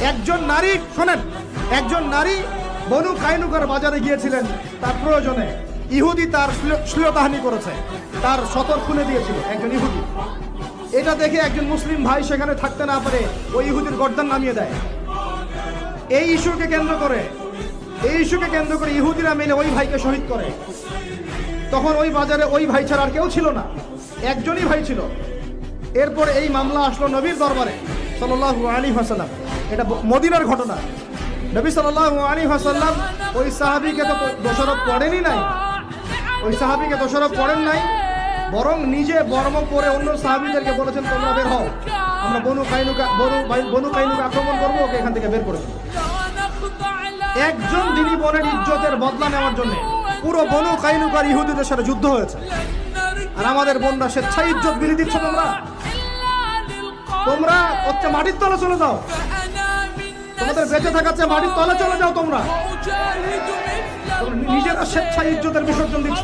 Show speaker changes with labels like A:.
A: একজন নারী, শোনেন, একজন নারী বনু কাইনুকার বাজারে গিয়েছিলেন তার প্রয়োজনে। ইহুদি তার শ্লীলতাহানি করেছে, তার সতর খুলে দিয়েছিল একজন ইহুদি। এটা দেখে একজন মুসলিম ভাই সেখানে থাকতে না পারে ওই ইহুদির গর্দান নামিয়ে দেয়। এই ইস্যুকে কেন্দ্র করে ইহুদিরা মিলে ওই ভাইকে শহীদ করে। তখন ওই বাজারে ওই ভাই ছাড়া আর কেউ ছিল না, একজনই ভাই ছিল। এরপর এই মামলা আসলো নবীর দরবারে সাল্লাল্লাহু আলাইহি ওয়াসাল্লাম। এটা মদিনার ঘটনা। নবী সাল্লাল্লাহু আলাইহি ওয়াসাল্লাম ওই সাহাবীকে তো দোষারোপ করেনই নাই, বরং নিজে বর্ম পরে অন্য সাহাবীদেরকে বলেছেন, তোমরা বের হও, আমরা বনু কাইনুকা আক্রমণ করবো, ওকে এখান থেকে বের করে দেবো। একজন দিনী বোনের ইজ্জতের বদলা নেওয়ার জন্য পুরো বনু কাইনুকার ইহুদিদের সাথে যুদ্ধ হয়েছে। আর আমাদের বোনরা স্বেচ্ছায় ইজ্জত বিলি দিচ্ছ। তোমরা হচ্ছে মাটির তলে চলে যাও, তোমাদের বেঁচে থাকার চেয়ে মাটির তলে চলে যাও। তোমরা নিজেরা স্বেচ্ছায় ইজ্জতের বিসর্জন দিচ্ছ।